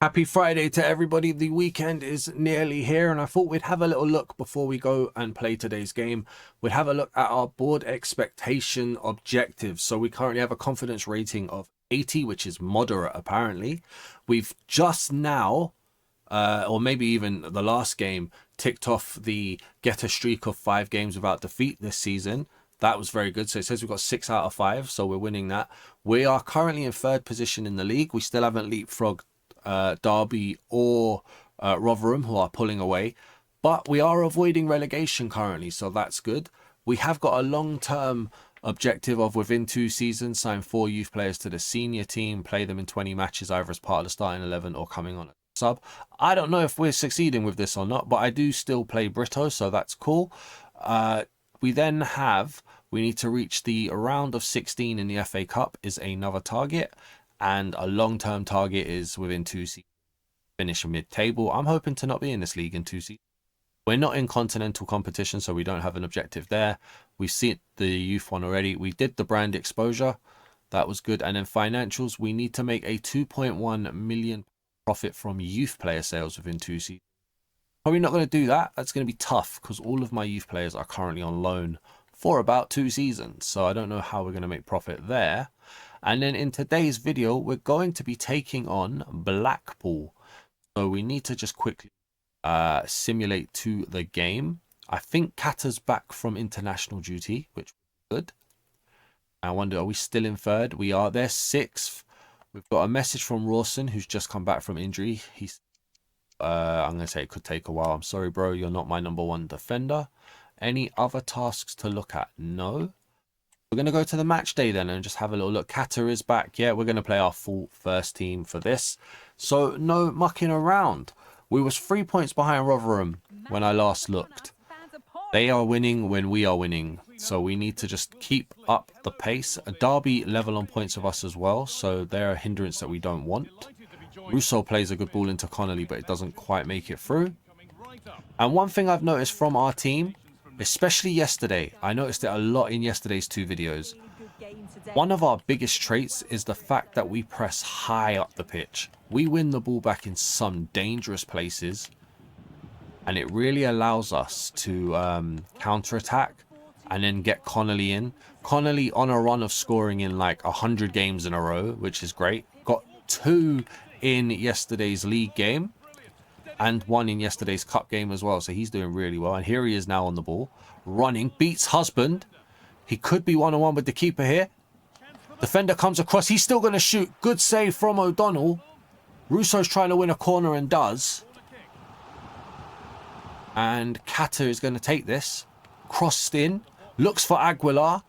Happy Friday to everybody. The weekend is nearly here, and I thought we'd have a little look before we go and play today's game. We'd have a look at our board expectation objectives. So we currently have a confidence rating of 80, which is moderate apparently. We've just now, or maybe even the last game, ticked off the get a streak of 5 games without defeat this season. That was very good. So it says we've got 6 out of 5, so we're winning that. We are currently in 3rd position in the league. We still haven't leapfrogged Derby or Rotherham, who are pulling away, but we are avoiding relegation currently, so that's good. We have got a long-term objective of within 2 seasons sign 4 youth players to the senior team, play them in 20 matches either as part of the starting 11 or coming on a sub. I don't know if we're succeeding with this or not, but I do still play Brito, so that's cool. We then have, we need to reach the round of 16 in the FA Cup is another target, and a long-term target is within 2 seasons finish mid-table. I'm hoping to not be in this league in 2 seasons. We're not in continental competition, so we don't have an objective there. We've seen the youth one already. We did the brand exposure. That was good. And then financials, we need to make a 2.1 million profit from youth player sales within 2 seasons. Probably not going to do that. That's going to be tough because all of my youth players are currently on loan for about 2 seasons. So I don't know how we're going to make profit there. And then in today's video, we're going to be taking on Blackpool. So we need to just quickly simulate to the game. I think Kata's back from international duty, which is good. I wonder, are we still in 3rd? We are. They're 6th. We've got a message from Rawson, who's just come back from injury. He's, I'm going to say it could take a while. I'm sorry, bro. You're not my #1 defender. Any other tasks to look at? No. We're going to go to the match day then and just have a little look. Kata is back. Yeah, we're going to play our full first team for this. So no mucking around. We was 3 points behind Rotherham when I last looked. They are winning when we are winning. So we need to just keep up the pace. Derby level on points of us as well. So they're a hindrance that we don't want. Russo plays a good ball into Connolly, but it doesn't quite make it through. And one thing I've noticed from our team, especially yesterday, I noticed it a lot in yesterday's 2 videos. One of our biggest traits is the fact that we press high up the pitch. We win the ball back in some dangerous places, and it really allows us to counter-attack and then get Connolly in. Connolly on a run of scoring in like 100 games in a row, which is great. Got 2 in yesterday's league game and 1 in yesterday's cup game as well. So he's doing really well. And here he is now on the ball, running, beats Husband. He could be 1-on-1 with the keeper here. Defender comes across. He's still going to shoot. Good save from O'Donnell. Russo's trying to win a corner and does. And Kata is going to take this. Crossed in. Looks for Aguilar.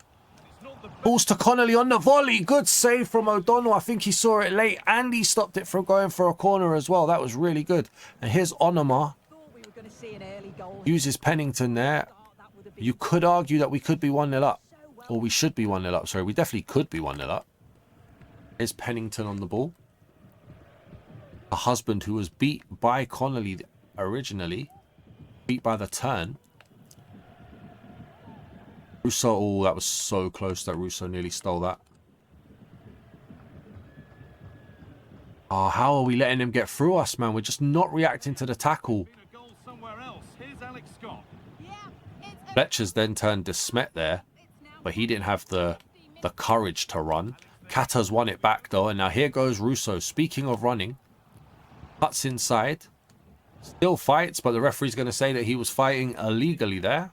Balls to Connolly on the volley. Good save from O'Donnell. I think he saw it late and he stopped it from going for a corner as well. That was really good. And here's Onoma. Uses Pennington there. You could argue that we could be 1-0 up. Or we should be 1-0 up. Sorry, we definitely could be 1-0 up. Here's Pennington on the ball. A Husband who was beat by Connolly originally. Beat by the turn. Russo, oh, that was so close that Russo nearly stole that. Oh, how are we letting him get through us, man? We're just not reacting to the tackle. Fletcher's then turned De Smet there, but he didn't have the courage to run. Kata's won it back though, and now here goes Russo. Speaking of running, cuts inside. Still fights, but the referee's going to say that he was fighting illegally there.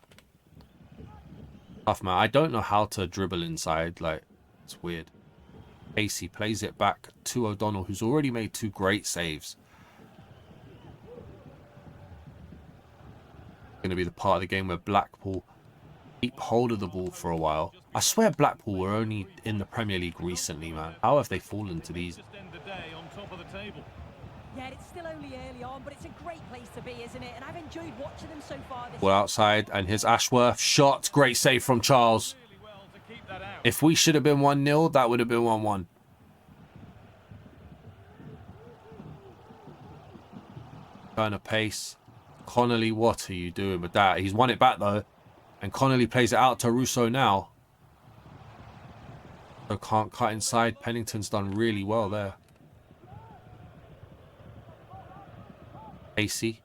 Tough, man. I don't know how to dribble inside. Like, it's weird. Casey plays it back to O'Donnell, who's already made 2 great saves. Going to be the part of the game where Blackpool keep hold of the ball for a while. I swear Blackpool were only in the Premier League recently, man. How have they fallen to these? Yeah, it's still only early on, but it's a great place to be, isn't it? And I've enjoyed watching them so far. Well, outside, and here's Ashworth. Shot. Great save from Charles. If we should have been 1-0, that would have been 1-1. Turn of pace. Connolly, what are you doing with that? He's won it back, though. And Connolly plays it out to Russo now. So can't cut inside. Pennington's done really well there. AC.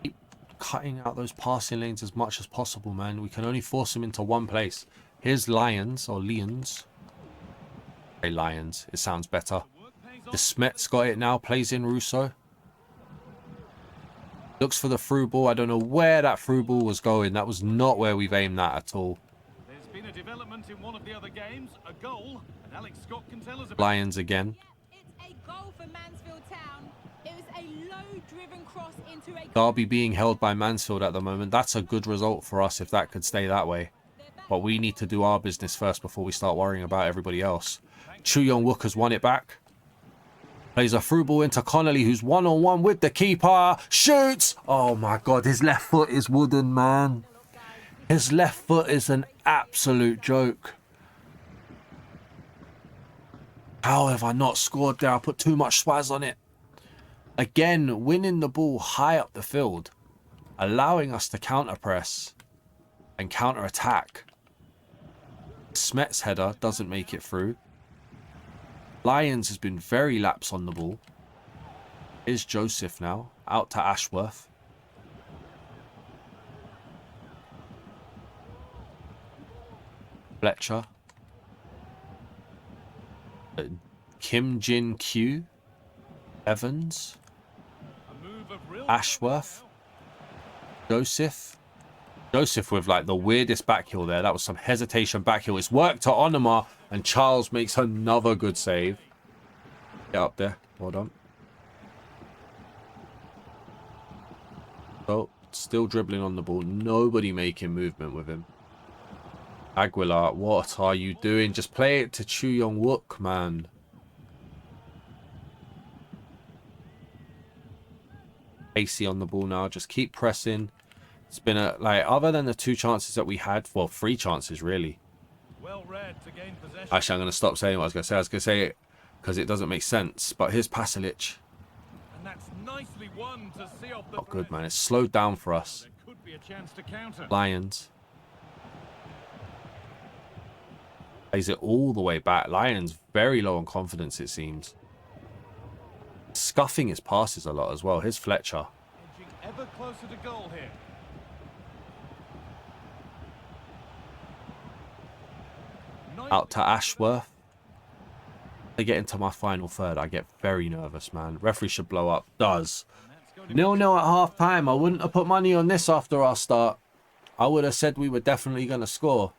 Keep cutting out those passing lanes as much as possible, man. We can only force them into one place. Here's Lions, or Lions. Hey, Lions. It sounds better. The Smet's got it now. Plays in Russo. Looks for the through ball. I don't know where that through ball was going. That was not where we've aimed that at all. There's been a development in one of the other games, a goal, and Alex Scott can tell us about Lions again. Yeah, it's a goal for Mansfield Town. It was a low-driven cross into a... Derby being held by Mansfield at the moment. That's a good result for us if that could stay that way. But we need to do our business first before we start worrying about everybody else. Chu Young-wook has won it back. Plays a through ball into Connolly, who's one-on-one with the keeper. Shoots! Oh my God, his left foot is wooden, man. His left foot is an absolute joke. How have I not scored there? I put too much swaz on it. Again, winning the ball high up the field, allowing us to counter-press and counter-attack. Smet's header doesn't make it through. Lions has been very lax on the ball. Here's Joseph now, out to Ashworth. Fletcher. Kim Jin Q. Evans. Ashworth. Joseph. Joseph with like the weirdest backheel there. That was some hesitation backheel. It's worked to Onoma, and Charles makes another good save. Get up there. Well done. So, still dribbling on the ball. Nobody making movement with him. Aguilar, what are you doing? Just play it to Chu Young-wook, man. AC on the ball now. Just keep pressing. It's been a, like, other than the two chances that we had, well, three chances really. well read to gain possession. Actually, I'm going to stop saying what I was going to say. I was going to say it because it doesn't make sense. But here's Pasalic. And that's nicely won to see off the Not good, man. It's slowed down for us. There could be a chance to counter. Lions. Plays it all the way back. Lions very low on confidence, it seems. Scuffing his passes a lot as well. Here's Fletcher. Edging ever closer to goal here. Out to Ashworth. They get into my final third. I get very nervous, man. Referee should blow up. Does. 0-0 at half time. I wouldn't have put money on this after our start. I would have said we were definitely going to score.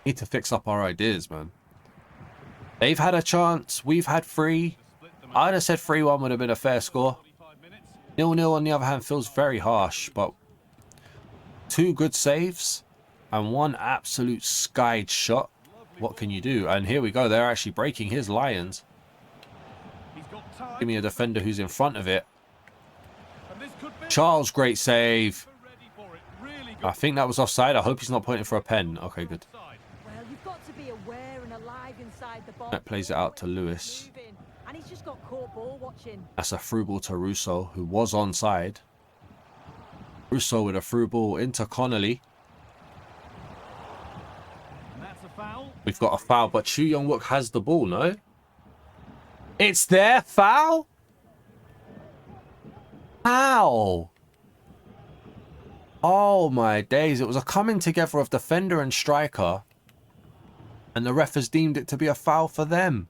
Need to fix up our ideas, man. They've had a chance. We've had three. I'd have said 3-1 would have been a fair score. 0-0 on the other hand feels very harsh, but two good saves and one absolute skied shot. What can you do? And here we go. They're actually breaking his Lions. Give me a defender who's in front of it. Charles, great save. I think that was offside. I hope he's not pointing for a pen. Okay, good. Well, you've got to be aware and alive inside the box. That plays it out to Lewis. And he's just got caught ball watching. That's a through ball to Russo, who was onside. Russo with a through ball into Connolly. We've got a foul, but Chu Young-wook has the ball, no? It's their foul? How? Oh my days. It was a coming together of defender and striker. And the ref has deemed it to be a foul for them.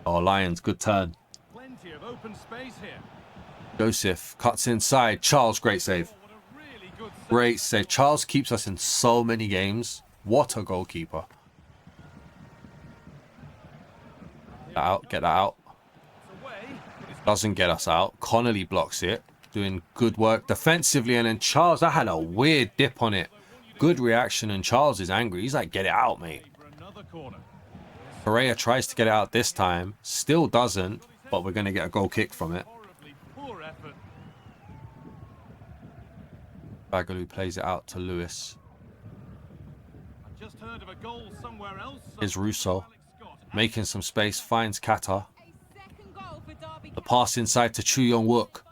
Oh, Lions, good turn. Plenty of open space here. Joseph cuts inside. Charles, great save. Great save. Charles keeps us in so many games. What a goalkeeper. Get that out. Get that out. Doesn't get us out. Connolly blocks it. Doing good work defensively. And then Charles, that had a weird dip on it. Good reaction. And Charles is angry. He's like, get it out, mate. Pereira tries to get it out this time. Still doesn't. But we're going to get a goal kick from it. Bagaloo plays it out to Lewis. Here's Russo. Making some space. Finds Kata. The pass inside to Chu Young-wook.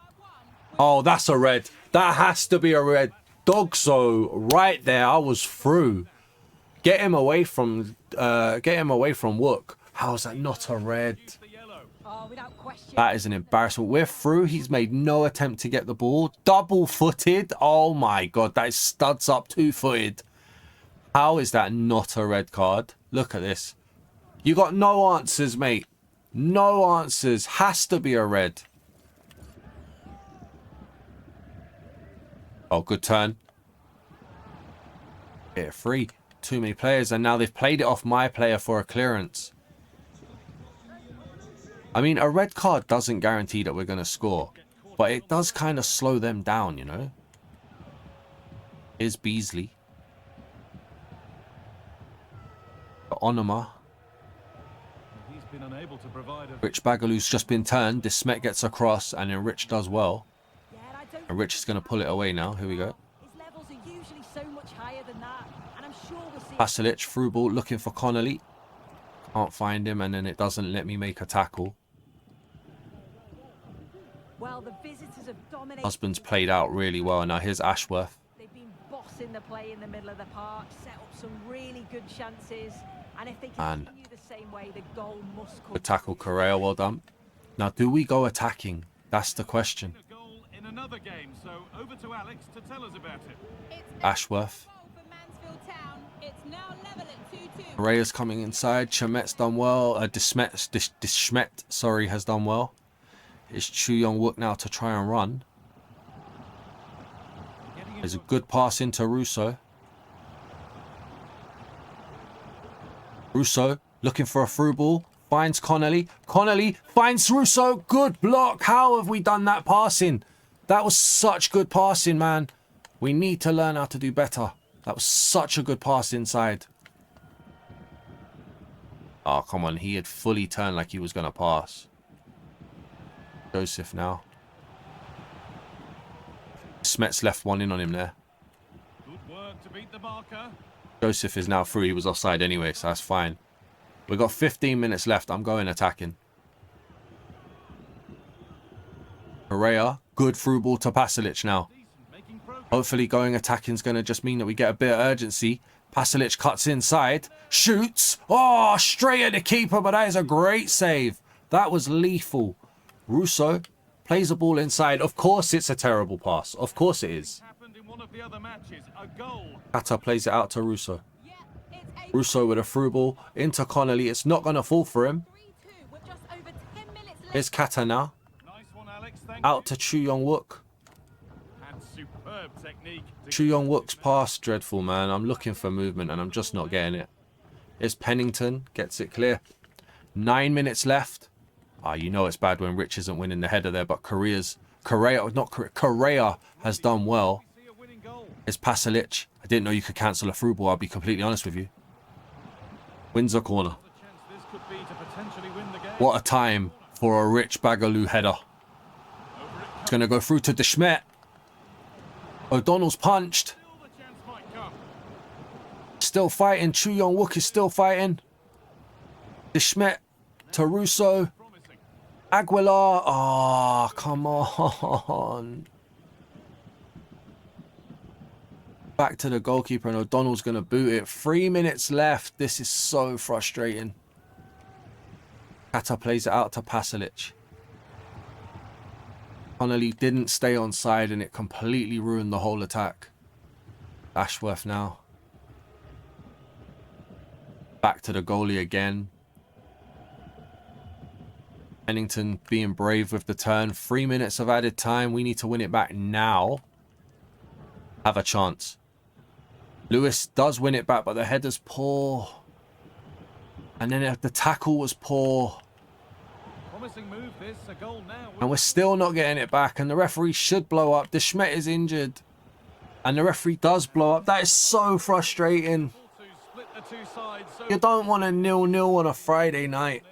Oh, that's a red. That has to be a red. Dogso right there. I was through. Get him away from Wook. How is that not a red? Oh, without question. That is an embarrassment. We're through. He's made no attempt to get the ball. Double-footed. Oh, my God. That is studs up, two-footed. How is that not a red card? Look at this. You got no answers, mate. No answers. Has to be a red. Oh, good turn. Hit free. Too many players, and now they've played it off my player for a clearance. I mean, a red card doesn't guarantee that we're going to score, but it does kind of slow them down, you know. Here's Beasley. Onoma. He's been unable to provide a... Rich Bagaloo's just been turned. Desmet gets across, and then Rich does well. Yeah, and I don't And Rich is going to pull it away now. Here we go. His levels are usually so much higher than that, and I'm sure we'll see. Pasalic, through ball, looking for Connolly. Can't find him, and then it doesn't let me make a tackle. Well, the visitors have dominated. Husband's played out really well. Now here's Ashworth. They've been bossing the play in the middle of the park, set up some really good chances, and if they Man. continue the same way, the goal must come. Good tackle, Correa. Well done. Now, do we go attacking? That's the question. A goal in another game, so over to Alex to tell us about it. It's a Ashworth. goal for Mansfield Town. It's now level at 2-2. Correa's coming inside. Chamet's done well. Desmet, sorry, has done well. It's Chu Young-wook now to try and run. There's a good pass into Russo. Russo looking for a through ball. Finds Connolly. Connolly finds Russo. Good block. How have we done that passing? That was such good passing, man. We need to learn how to do better. That was such a good pass inside. Oh, come on. He had fully turned like he was going to pass. Joseph now. Smets left one in on him there. Good work to beat the marker. Joseph is now through. He was offside anyway, so that's fine. We've got 15 minutes left. I'm going attacking. Correa. Good through ball to Pasalic now. Making progress. Hopefully going attacking is going to just mean that we get a bit of urgency. Pasalic cuts inside. Shoots. Oh, straight at the keeper, but that is a great save. That was lethal. Russo plays the ball inside. Of course it's a terrible pass. Of course it is. Happened in one of the other matches. A goal. Kata plays it out to Russo. Yeah, it's a Russo with a through ball into Connolly. It's not going to fall for him. 3-2 with just over 10 minutes left. Here's Kata now. Nice one, Alex. Thank Out you. to Chu Young-wook. And superb technique. to Chu Young-wook's pass, dreadful, man. I'm looking for movement and I'm just not getting it. Here's Pennington. Gets it clear. 9 minutes left. Ah, you know it's bad when Rich isn't winning the header there, but Correa has done well. see a winning goal. It's Pasalic. I didn't know you could cancel a through ball, I'll be completely honest with you. Wins a corner. The chance this could be to potentially win the game. What a time for a Rich Bagaloo header. Over it It's going to go through to Desmet. O'Donnell's punched. Still the chance might come. Still fighting. Chu Young-wook is still fighting. Desmet to Russo. Promising. Aguilar. Oh, come on. Back to the goalkeeper and O'Donnell's going to boot it. 3 minutes left. This is so frustrating. Kata plays it out to Pasalic. Connolly didn't stay on side and it completely ruined the whole attack. Ashworth now. Back to the goalie again. Pennington being brave with the turn. 3 minutes of added time. We need to win it back now. Have a chance. Lewis does win it back, but the header's poor. And then the tackle was poor. Promising move this. A goal now. And we're still not getting it back. And the referee should blow up. Desmet is injured. And the referee does blow up. That is so frustrating. To split the two sides. So You don't want a 0-0 on a Friday night.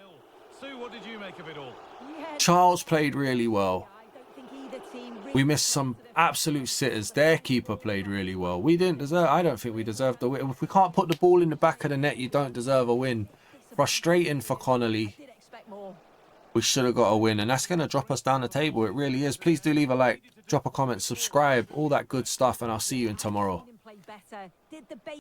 Sue, what did you make of it all? Yeah, Charles played really well. I don't think either team really We missed some absolute sitters. Their keeper played really well. We didn't deserve... I don't think we deserved the win. If we can't put the ball in the back of the net, you don't deserve a win. Frustrating for Connolly. did expect more. We should have got a win, and that's going to drop us down the table. It really is. Please do leave a like, drop a comment, subscribe, all that good stuff, and I'll see you in tomorrow. Didn't play better. Did the